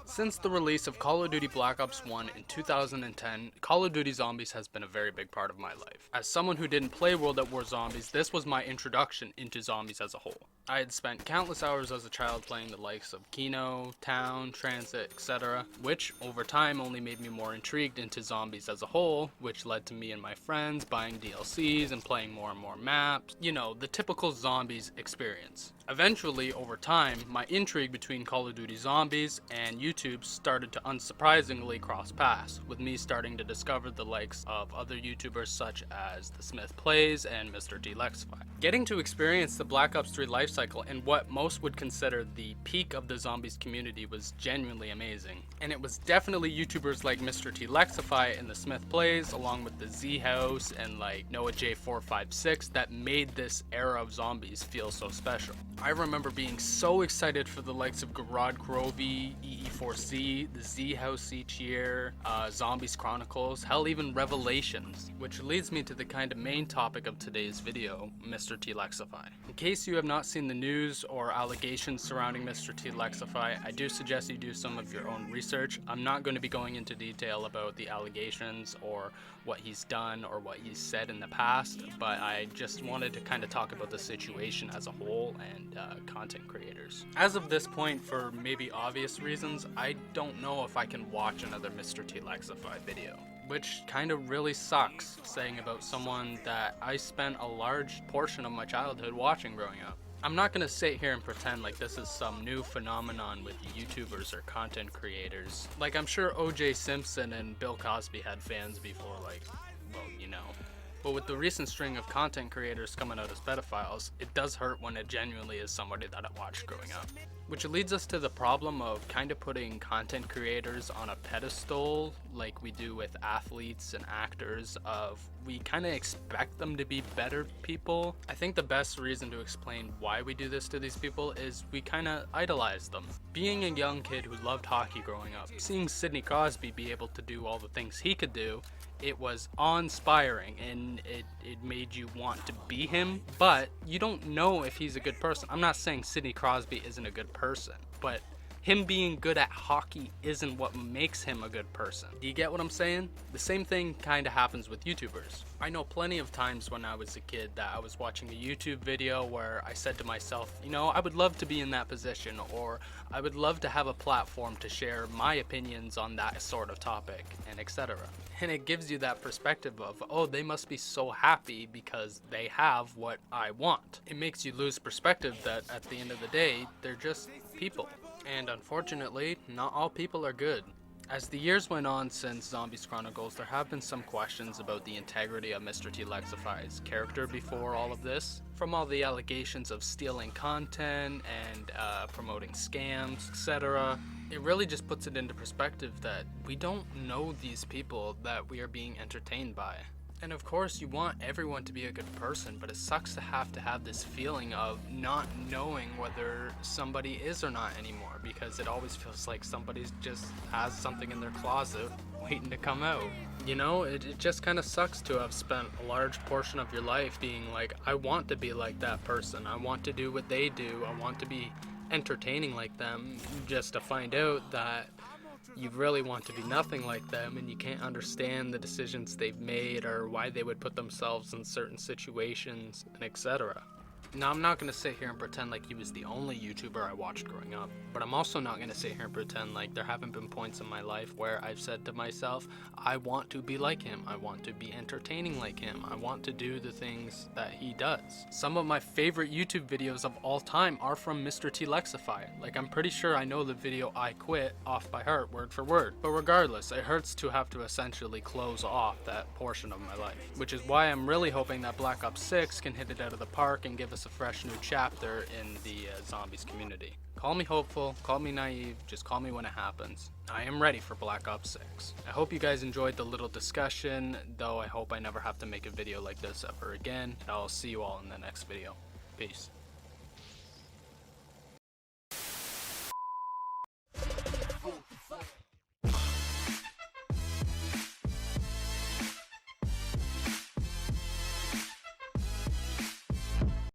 Since the release of Call of Duty Black Ops 1 in 2010, Call of Duty Zombies has been a very big part of my life. As someone who didn't play World at War Zombies, this was my introduction into zombies as a whole. I had spent countless hours as a child playing the likes of Kino, Town, Transit, etc., which over time only made me more intrigued into zombies as a whole, which led to me and my friends buying DLCs and playing more and more maps. You know, the typical zombies experience. Eventually, over time, my intrigue between Call of Duty Zombies and YouTube started to unsurprisingly cross paths, with me starting to discover the likes of other YouTubers such as The Smith Plays and MrTLexify. Getting to experience the Black Ops 3 lifecycle in what most would consider the peak of the zombies community was genuinely amazing. And it was definitely YouTubers like MrTLexify and The Smith Plays, along with the Z House and like Noah J456, that made this era of zombies feel so special. I remember being so excited for the likes of Garad Grovey, EE4C, the Z House each year, Zombies Chronicles, hell even Revelations, which leads me to the kind of main topic of today's video, MrTLexify. In case you have not seen the news or allegations surrounding MrTLexify, I do suggest you do some of your own research. I'm not going to be going into detail about the allegations or what he's done or what he's said in the past, but I just wanted to kind of talk about the situation as a whole and content creators. As of this point, for maybe obvious reasons, I don't know if I can watch another MrTLexify video, which kind of really sucks, saying about someone that I spent a large portion of my childhood watching growing up. I'm not going to sit here and pretend like this is some new phenomenon with YouTubers or content creators. Like, I'm sure OJ Simpson and Bill Cosby had fans before, like, well, you know. But with the recent string of content creators coming out as pedophiles, it does hurt when it genuinely is somebody that I watched growing up. Which leads us to the problem of kind of putting content creators on a pedestal like we do with athletes and actors, of we kind of expect them to be better people. I think the best reason to explain why we do this to these people is we kind of idolize them. Being a young kid who loved hockey growing up, seeing Sidney Crosby be able to do all the things he could do, it was awe-inspiring and it made you want to be him, but you don't know if he's a good person. I'm not saying Sidney Crosby isn't a good person, but him being good at hockey isn't what makes him a good person. Do you get what I'm saying? The same thing kind of happens with YouTubers. I know plenty of times when I was a kid that I was watching a YouTube video where I said to myself, you know, I would love to be in that position, or I would love to have a platform to share my opinions on that sort of topic, and etc. And it gives you that perspective of, oh, they must be so happy because they have what I want. It makes you lose perspective that at the end of the day, they're just people. And unfortunately, not all people are good. As the years went on since Zombies Chronicles, there have been some questions about the integrity of MrTLexify's character before all of this. From all the allegations of stealing content and promoting scams, etc. It really just puts it into perspective that we don't know these people that we are being entertained by. And of course you want everyone to be a good person, but it sucks to have this feeling of not knowing whether somebody is or not anymore, because it always feels like somebody just has something in their closet waiting to come out. You know, it just kind of sucks to have spent a large portion of your life being like, I want to be like that person, I want to do what they do, I want to be entertaining like them, just to find out that you really want to be nothing like them and you can't understand the decisions they've made or why they would put themselves in certain situations, and etc. Now, I'm not going to sit here and pretend like he was the only YouTuber I watched growing up, but I'm also not going to sit here and pretend like there haven't been points in my life where I've said to myself, I want to be like him, I want to be entertaining like him, I want to do the things that he does. Some of my favorite YouTube videos of all time are from MrTLexify. Like, I'm pretty sure I know the video I Quit off by heart, word for word. But regardless, it hurts to have to essentially close off that portion of my life, which is why I'm really hoping that Black Ops 6 can hit it out of the park and give us a fresh new chapter in the zombies community. Call me hopeful, call me naive, just call me when it happens. I am ready for Black Ops 6. I hope you guys enjoyed the little discussion, though I hope I never have to make a video like this ever again. I'll see you all in the next video. Peace.